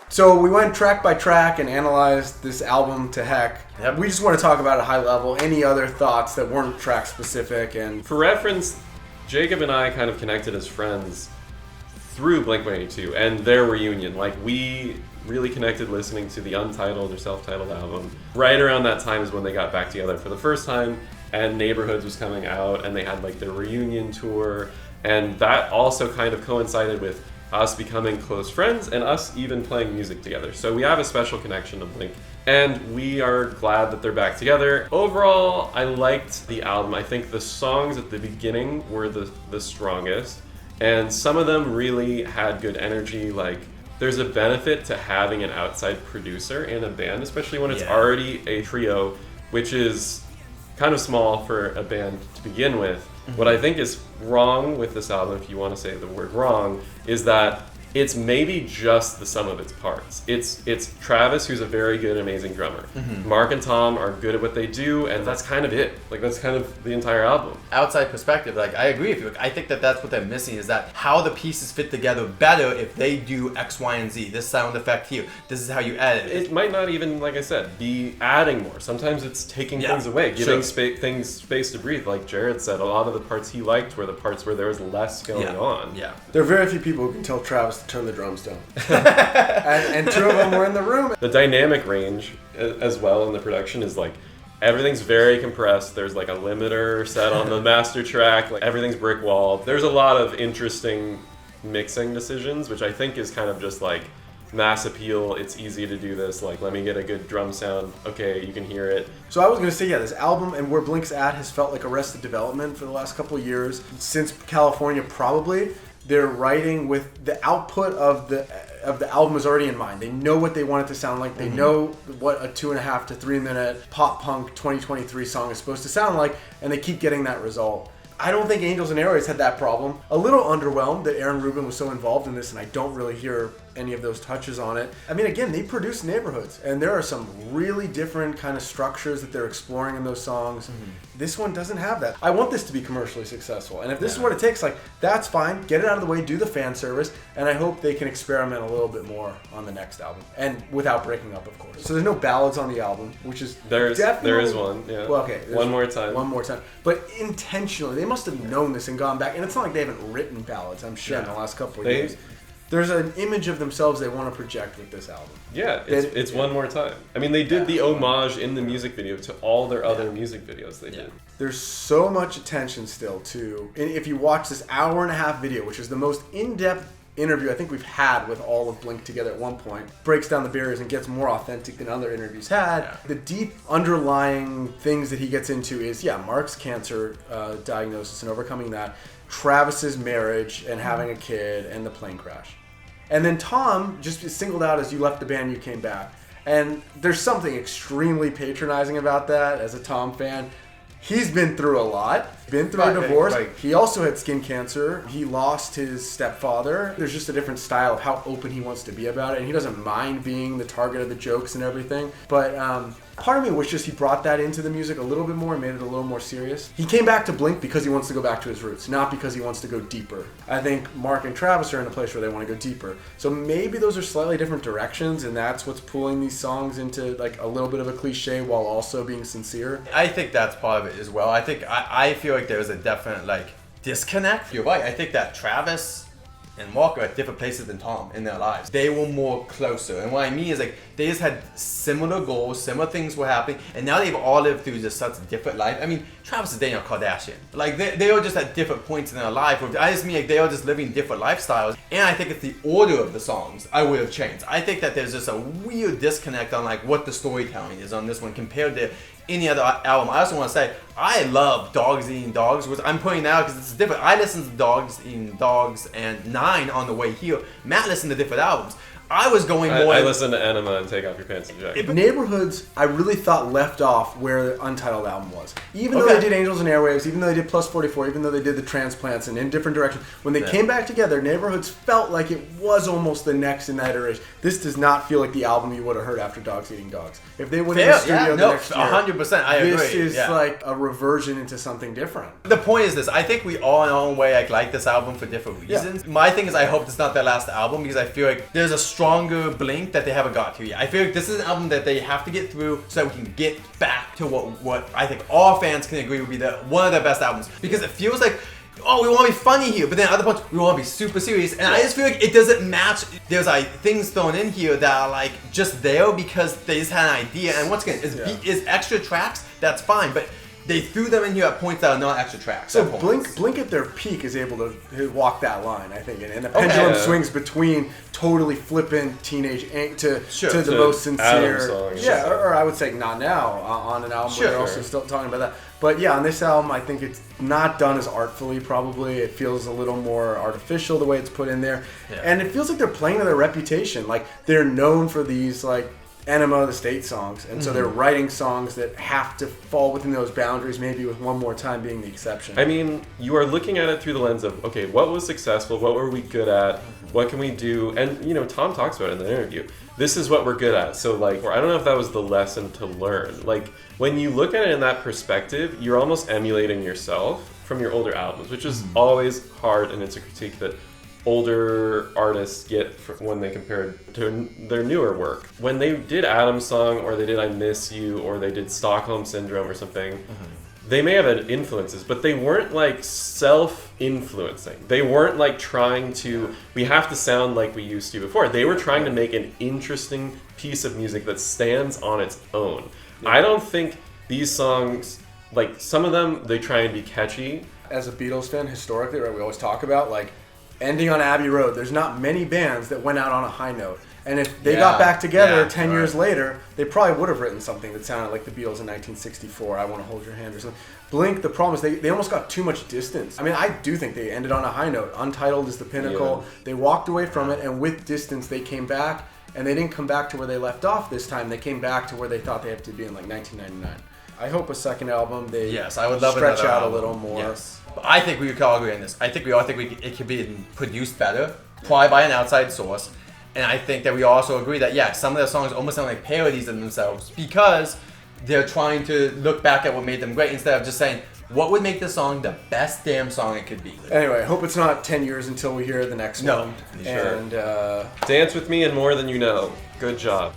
So we went track by track and analyzed this album to heck. Yep. We just want to talk about it at a high level. Any other thoughts that weren't track specific? And for reference, Jacob and I kind of connected as friends through Blink-182 and their reunion. Like, we really connected listening to the untitled or self-titled album. Right around that time is when they got back together for the first time, and Neighborhoods was coming out, and they had like their reunion tour, and that also kind of coincided with us becoming close friends and us even playing music together. So we have a special connection to Blink, and we are glad that they're back together. Overall, I liked the album. I think the songs at the beginning were the strongest, and some of them really had good energy. Like, there's a benefit to having an outside producer in a band, especially when it's already a trio, which is kind of small for a band to begin with. What I think is wrong with this album, if you want to say the word wrong, is that it's maybe just the sum of its parts. It's Travis, who's a very good, amazing drummer. Mark and Tom are good at what they do, and that's kind of it. Like, that's kind of the entire album. Outside perspective, like, I agree with you. I think that that's what they're missing, is that how the pieces fit together better if they do X, Y, and Z. This sound effect here. This is how you edit it. It might not even, like I said, be adding more. Sometimes it's taking things away, giving things space to breathe. Like Jared said, a lot of the parts he liked were the parts where there was less going on. Yeah. there are very few people who can tell Travis to turn the drums down. and two of them were in the room. The dynamic range as well in the production is like, everything's very compressed. There's like a limiter set on the master track. Like, everything's brick walled. There's a lot of interesting mixing decisions, which I think is kind of just like mass appeal. It's easy to do this. Like, let me get a good drum sound. Okay, you can hear it. So I was going to say, this album and where Blink's at has felt like Arrested Development for the last couple of years. Since California, probably. They're writing with the output of the album is already in mind. They know what they want it to sound like. They know what a 2.5 to 3 minute pop punk 2023 song is supposed to sound like, and they keep getting that result. I don't think Angels and Airwaves had that problem. A little underwhelmed that Aaron Rubin was so involved in this, and I don't really hear any of those touches on it. I mean, again, they produce Neighborhoods, and there are some really different kind of structures that they're exploring in those songs. This one doesn't have that. I want this to be commercially successful, and if this is what it takes, like, that's fine. Get it out of the way, do the fan service, and I hope they can experiment a little bit more on the next album, and without breaking up, of course. So there's no ballads on the album, which is there definitely... is one. Yeah. Well, okay. One More Time. One More Time. But intentionally, they must have known this and gone back, and it's not like they haven't written ballads, I'm sure, in the last couple of years. There's an image of themselves they want to project with this album. Yeah, it's One More Time. I mean, they did the homage in the music video to all their other music videos they did. There's so much attention still to, and if you watch this hour-and-a-half video, which is the most in-depth interview I think we've had with all of Blink together at one point, breaks down the barriers and gets more authentic than other interviews had. The deep underlying things that he gets into is, Mark's cancer diagnosis and overcoming that, Travis's marriage and having a kid, and the plane crash. And then Tom just is singled out as you left the band, you came back. And there's something extremely patronizing about that as a Tom fan. He's been through a lot, been through a divorce. He also had skin cancer. He lost his stepfather. There's just a different style of how open he wants to be about it. And he doesn't mind being the target of the jokes and everything. But part of me wishes he brought that into the music a little bit more and made it a little more serious. He came back to Blink because he wants to go back to his roots, not because he wants to go deeper. I think Mark and Travis are in a place where they want to go deeper. So maybe those are slightly different directions, and that's what's pulling these songs into like a little bit of a cliche while also being sincere. I think that's part of it as well. I feel like there's a definite like disconnect. You're right. I think that Travis and Mark are at different places than Tom in their lives. They were more closer. And what I mean is like they just had similar goals, similar things were happening, and now they've all lived through just such a different life. I mean, Travis is dating a Kardashian. Like they are just at different points in their life. I just mean like they are just living different lifestyles. And I think it's the order of the songs I would have changed. I think that there's just a weird disconnect on like what the storytelling is on this one compared to any other album. I also want to say I love Dogs Eating Dogs, which I'm putting out because it's different. I listened to Dogs Eating Dogs and 9 on the way here. Matt listened to different albums. I was going more... I listened to Enema and Take Off Your Pants and Jacket. Neighborhoods, I really thought left off where the Untitled album was. Even though they did Angels and Airwaves, even though they did Plus 44, even though they did the Transplants and in different directions, when they came back together, Neighborhoods felt like it was almost the next in that iteration. This does not feel like the album you would have heard after Dogs Eating Dogs. If they went in the studio the next year, 100%, I agree. This is like a reversion into something different. The point is this, I think we all in our own way like this album for different reasons. My thing is I hope it's not their last album because I feel like there's a stronger Blink that they haven't got to yet. I feel like this is an album that they have to get through so that we can get back to what I think all fans can agree would be one of their best albums. Because it feels like, oh, we want to be funny here, but then at other points we want to be super serious, and I just feel like it doesn't match. There's like things thrown in here that are like just there because they just had an idea, and once again, is extra tracks, that's fine, but they threw them in here at points that are not extra tracks. So Blink at their peak is able to walk that line, I think, and the pendulum swings between totally flippant teenage to the most sincere. Songs. Yeah, or I would say Not Now on an album where they're also still talking about that. But yeah, on this album, I think it's not done as artfully, probably. It feels a little more artificial the way it's put in there. Yeah. And it feels like they're playing to their reputation. Like, they're known for these, like, Enema of the State songs. And so they're writing songs that have to fall within those boundaries, maybe with One More Time being the exception. I mean, you are looking at it through the lens of, okay, what was successful? What were we good at? What can we do? And, you know, Tom talks about it in the interview. This is what we're good at. So, like, I don't know if that was the lesson to learn. Like, when you look at it in that perspective, you're almost emulating yourself from your older albums, which is always hard, and it's a critique that older artists get when they compare to their newer work. When they did Adam's Song, or they did I Miss You, or they did Stockholm Syndrome or something, they may have had influences, but they weren't like self-influencing. They weren't like trying to, we have to sound like we used to before. They were trying to make an interesting piece of music that stands on its own. Yeah. I don't think these songs, like some of them, they try and be catchy. As a Beatles fan, historically, right, we always talk about like ending on Abbey Road. There's not many bands that went out on a high note. And if they got back together 10 years later, they probably would have written something that sounded like the Beatles in 1964, I Want to Hold Your Hand or something. Blink, the problem is they almost got too much distance. I mean, I do think they ended on a high note. Untitled is the pinnacle. Yeah. They walked away from it, and with distance, they came back. And they didn't come back to where they left off this time. They came back to where they thought they had to be in like 1999. I hope a second album, they I would love stretch out album. A little more. Yes. I think we could all agree on this. I think we all think it could be produced better, probably by an outside source. And I think that we also agree that, some of the songs almost sound like parodies of themselves because they're trying to look back at what made them great instead of just saying, what would make this song the best damn song it could be? Anyway, I hope it's not 10 years until we hear the next one. Sure. And Dance With Me and More Than You Know. Good job.